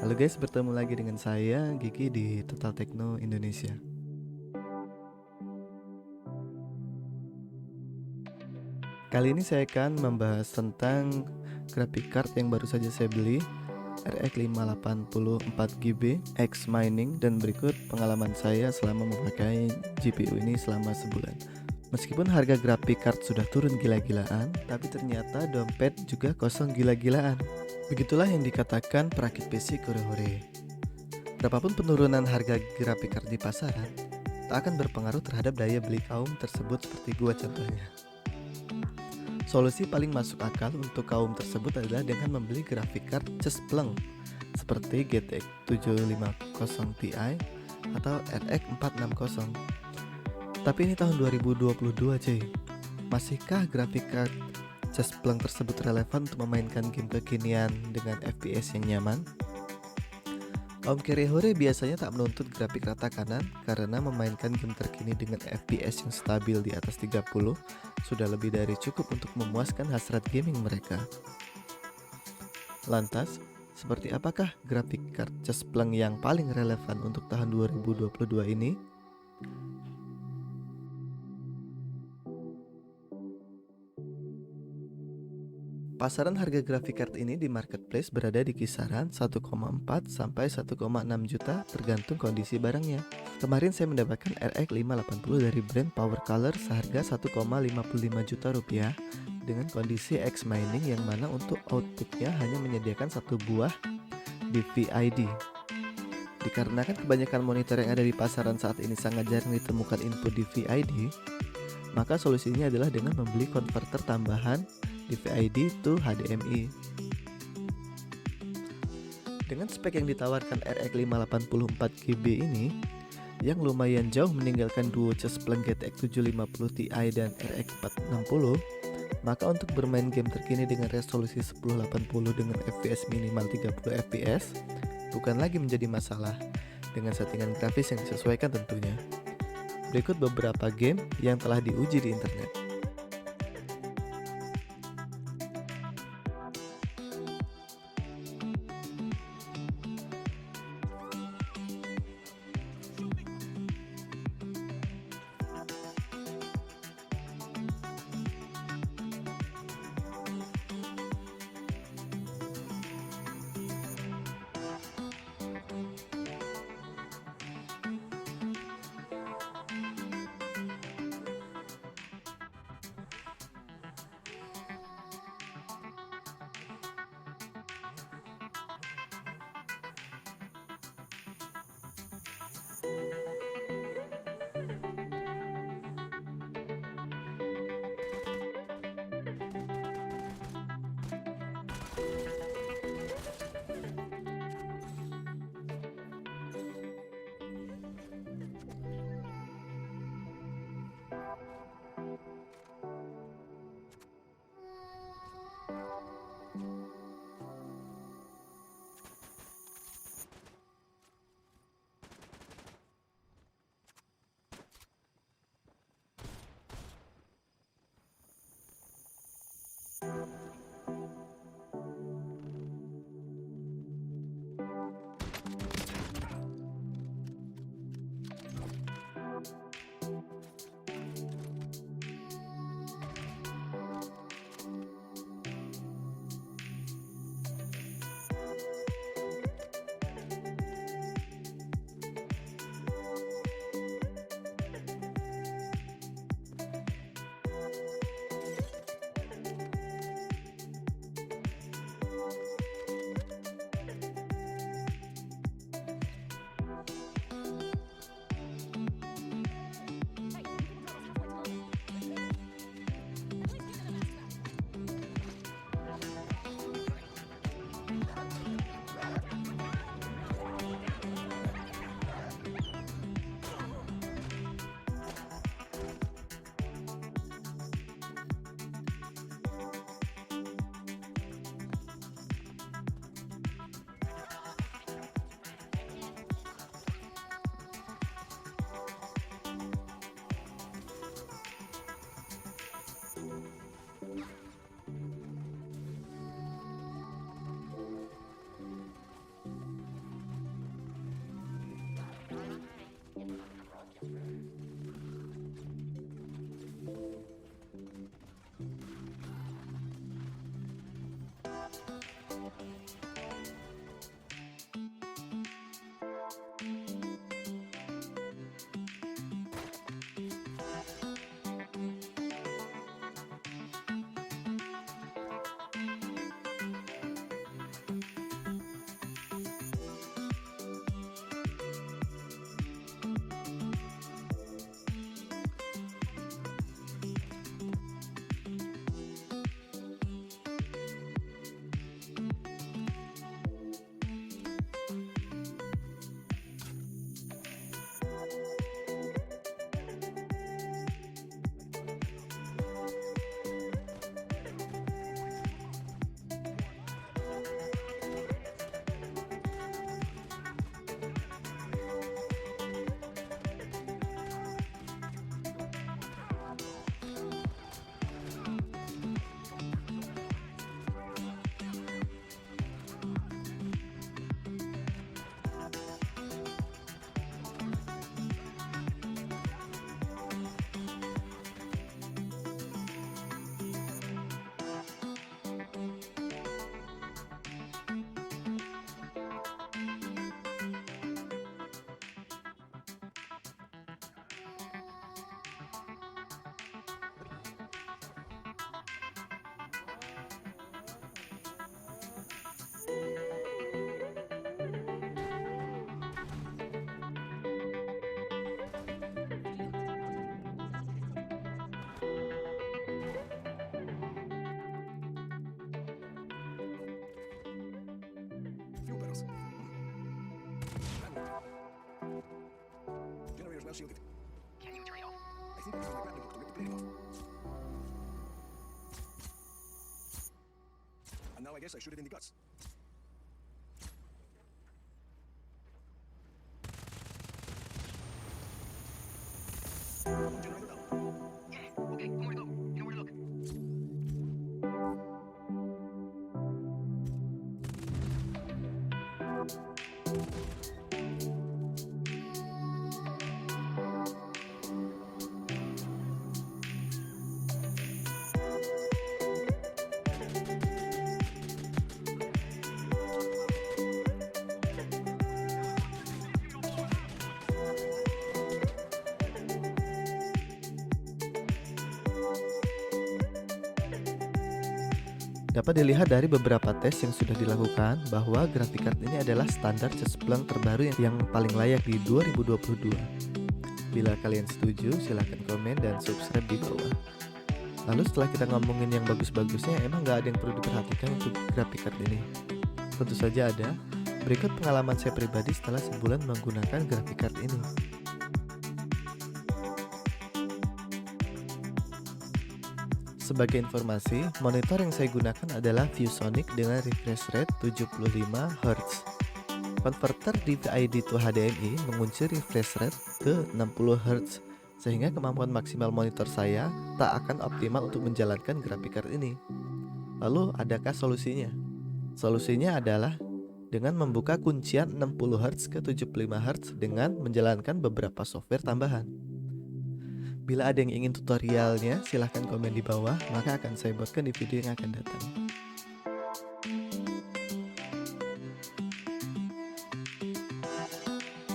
Halo guys, bertemu lagi dengan saya Gigi di Total Tekno Indonesia. Kali ini saya akan membahas tentang graphic card yang baru saja saya beli, RX 580 4GB X Mining, dan berikut pengalaman saya selama memakai GPU ini selama sebulan. Meskipun harga graphic card sudah turun gila-gilaan, tapi ternyata dompet juga kosong gila-gilaan. Begitulah yang dikatakan perakit PC hore-hore. Berapapun penurunan harga graphic card di pasaran, tak akan berpengaruh terhadap daya beli kaum tersebut seperti gua contohnya. Solusi paling masuk akal untuk kaum tersebut adalah dengan membeli graphic card cespleng seperti GTX 750 Ti atau RX 460. Tapi ini tahun 2022 cuy. Masihkah graphic card cespleng tersebut relevan untuk memainkan game kekinian dengan FPS yang nyaman? Kaum kerehore biasanya tak menuntut grafik rata kanan karena memainkan game terkini dengan FPS yang stabil di atas 30 sudah lebih dari cukup untuk memuaskan hasrat gaming mereka. Lantas, seperti apakah grafik card cespleng yang paling relevan untuk tahun 2022 ini? Pasaran harga graphic card ini di marketplace berada di kisaran 1,4 sampai 1,6 juta tergantung kondisi barangnya. Kemarin saya mendapatkan RX 580 dari brand Power Color seharga 1,55 juta rupiah dengan kondisi X Mining yang mana untuk outputnya hanya menyediakan satu buah DVI-D. Dikarenakan kebanyakan monitor yang ada di pasaran saat ini sangat jarang ditemukan input DVI-D, maka solusinya adalah dengan membeli konverter tambahan DVI-D to HDMI. Dengan spek yang ditawarkan RX 580 4GB ini, yang lumayan jauh meninggalkan duo cespleng GTX 750 Ti dan RX 460, maka untuk bermain game terkini dengan resolusi 1080 dengan FPS minimal 30 FPS bukan lagi menjadi masalah dengan settingan grafis yang disesuaikan tentunya. Berikut beberapa game yang telah diuji di internet. Can you turn it off? I think I used my grappling hook to rip the blade off. And now I guess I shoot it in the guts. Generator down. Yeah, okay, no more to go. You know where to look. Dapat dilihat dari beberapa tes yang sudah dilakukan bahwa graphic card ini adalah standar Cesplunk terbaru yang paling layak di 2022. Bila kalian setuju, silahkan komen dan subscribe di bawah. Lalu setelah kita ngomongin yang bagus-bagusnya, emang nggak ada yang perlu diperhatikan untuk graphic card ini? Tentu saja ada. Berikut pengalaman saya pribadi setelah sebulan menggunakan graphic card ini. Sebagai informasi, monitor yang saya gunakan adalah ViewSonic dengan refresh rate 75 Hz. Konverter DVI to HDMI mengunci refresh rate ke 60 Hz, sehingga kemampuan maksimal monitor saya tak akan optimal untuk menjalankan graphic card ini. Lalu, adakah solusinya? Solusinya adalah dengan membuka kuncian 60 Hz ke 75 Hz dengan menjalankan beberapa software tambahan. Bila ada yang ingin tutorialnya, silahkan komen di bawah, maka akan saya buatkan di video yang akan datang.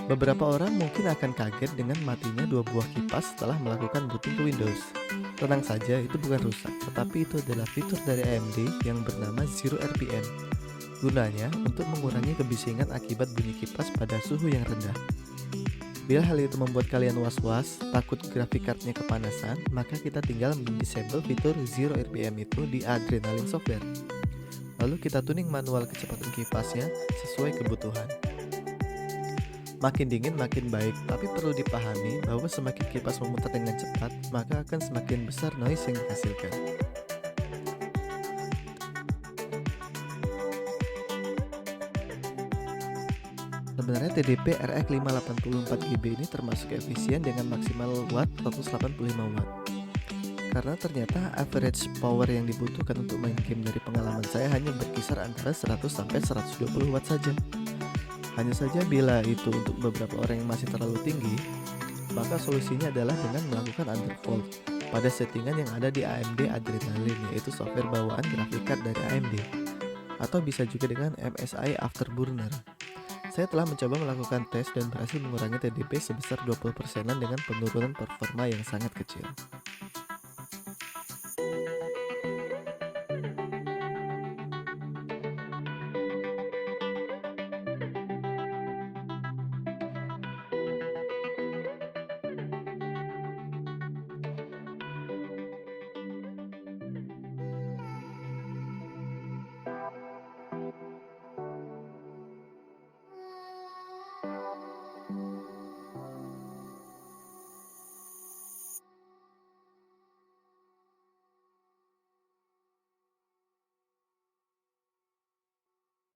Beberapa orang mungkin akan kaget dengan matinya dua buah kipas setelah melakukan booting ke Windows. Tenang saja, itu bukan rusak, tetapi itu adalah fitur dari AMD yang bernama Zero RPM. Gunanya untuk mengurangi kebisingan akibat bunyi kipas pada suhu yang rendah. Bila hal itu membuat kalian was-was, takut graphic cardnya kepanasan, maka kita tinggal disable fitur Zero RPM itu di Adrenalin Software. Lalu kita tuning manual kecepatan kipasnya sesuai kebutuhan. Makin dingin makin baik, tapi perlu dipahami bahwa semakin kipas memutar dengan cepat, maka akan semakin besar noise yang dihasilkan. Sebenarnya TDP RX 584GB ini termasuk efisien dengan maksimal watt 185 watt. Karena ternyata average power yang dibutuhkan untuk main game dari pengalaman saya hanya berkisar antara 100 sampai 120 watt saja. Hanya saja bila itu untuk beberapa orang yang masih terlalu tinggi, maka solusinya adalah dengan melakukan undervolt pada settingan yang ada di AMD Adrenalin, yaitu software bawaan graphic card dari AMD, atau bisa juga dengan MSI Afterburner. Saya telah mencoba melakukan tes dan berhasil mengurangi TDP sebesar 20%-an dengan penurunan performa yang sangat kecil.